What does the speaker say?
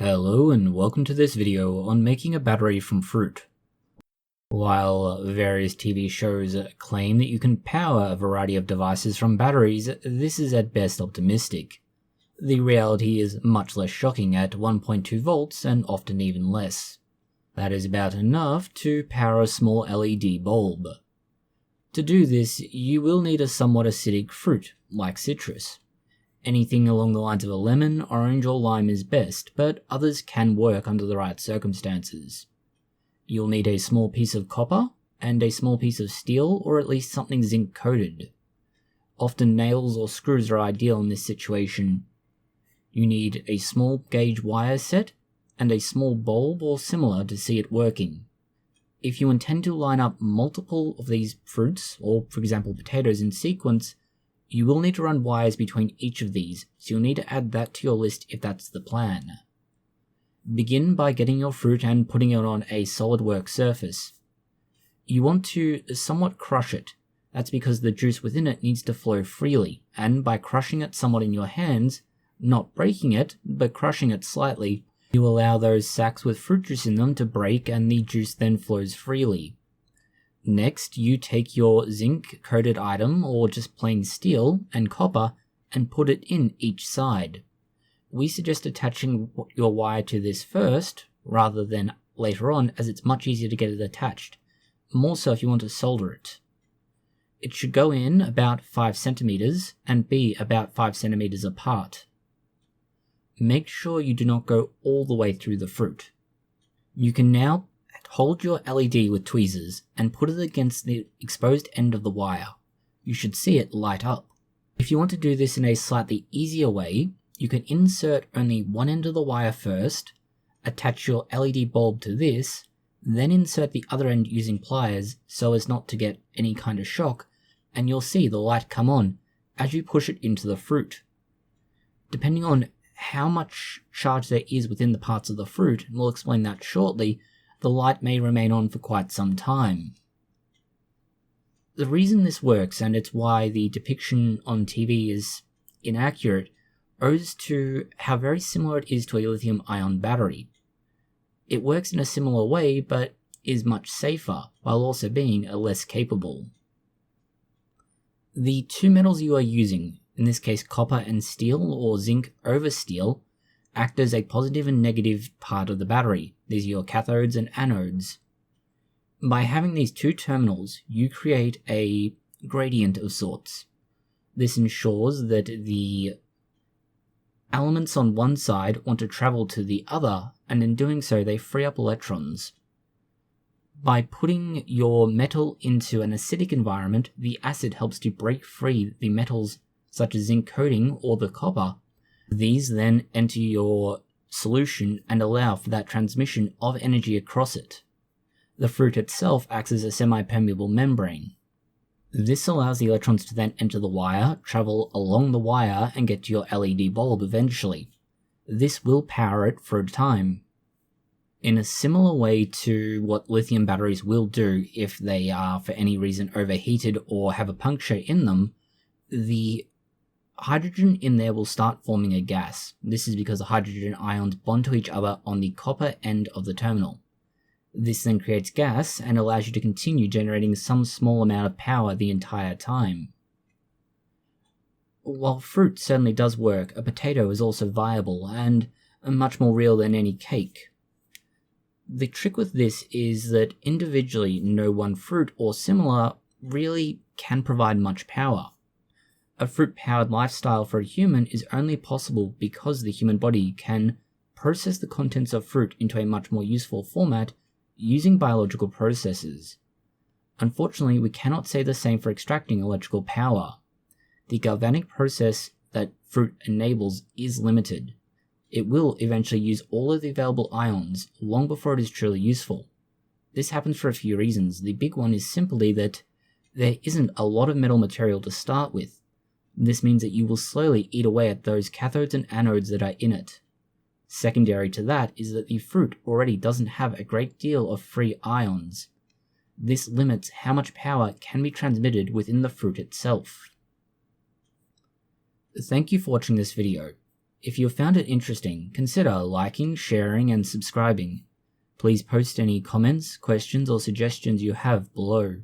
Hello and welcome to this video on making a battery from fruit. While various TV shows claim that you can power a variety of devices from batteries, this is at best optimistic. The reality is much less shocking at 1.2 volts and often even less. That is about enough to power a small LED bulb. To do this, you will need a somewhat acidic fruit, like citrus. Anything along the lines of a lemon, orange, or lime is best, but others can work under the right circumstances. You'll need a small piece of copper, and a small piece of steel, or at least something zinc-coated. Often nails or screws are ideal in this situation. You need a small gauge wire set, and a small bulb or similar to see it working. If you intend to line up multiple of these fruits, or for example potatoes in sequence, you will need to run wires between each of these, so you'll need to add that to your list if that's the plan. Begin by getting your fruit and putting it on a SolidWorks surface. You want to somewhat crush it. That's because the juice within it needs to flow freely, and by crushing it somewhat in your hands, not breaking it, but crushing it slightly, you allow those sacs with fruit juice in them to break and the juice then flows freely. Next, you take your zinc-coated item, or just plain steel, and copper, and put it in each side. We suggest attaching your wire to this first, rather than later on, as it's much easier to get it attached, more so if you want to solder it. It should go in about 5 centimeters, and be about 5 centimeters apart. Make sure you do not go all the way through the fruit. You can now hold your LED with tweezers and put it against the exposed end of the wire. You should see it light up. If you want to do this in a slightly easier way, you can insert only one end of the wire first, attach your LED bulb to this, then insert the other end using pliers so as not to get any kind of shock, and you'll see the light come on as you push it into the fruit. Depending on how much charge there is within the parts of the fruit, and we'll explain that shortly, the light may remain on for quite some time. The reason this works, and it's why the depiction on TV is inaccurate, owes to how very similar it is to a lithium-ion battery. It works in a similar way, but is much safer, while also being less capable. The two metals you are using, in this case copper and steel, or zinc over steel, act as a positive and negative part of the battery. These are your cathodes and anodes. By having these two terminals, you create a gradient of sorts. This ensures that the elements on one side want to travel to the other, and in doing so they free up electrons. By putting your metal into an acidic environment, the acid helps to break free the metals such as zinc coating or the copper. These then enter your solution and allow for that transmission of energy across it. The fruit itself acts as a semi-permeable membrane. This allows the electrons to then enter the wire, travel along the wire, and get to your LED bulb eventually. This will power it for a time. In a similar way to what lithium batteries will do if they are for any reason overheated or have a puncture in them, the hydrogen in there will start forming a gas. This is because the hydrogen ions bond to each other on the copper end of the terminal. This then creates gas and allows you to continue generating some small amount of power the entire time. While fruit certainly does work, a potato is also viable and much more real than any cake. The trick with this is that individually no one fruit or similar really can provide much power. A fruit-powered lifestyle for a human is only possible because the human body can process the contents of fruit into a much more useful format using biological processes. Unfortunately, we cannot say the same for extracting electrical power. The galvanic process that fruit enables is limited. It will eventually use all of the available ions long before it is truly useful. This happens for a few reasons. The big one is simply that there isn't a lot of metal material to start with. This means that you will slowly eat away at those cathodes and anodes that are in it. Secondary to that is that the fruit already doesn't have a great deal of free ions. This limits how much power can be transmitted within the fruit itself. Thank you for watching this video. If you found it interesting, consider liking, sharing, and subscribing. Please post any comments, questions, or suggestions you have below.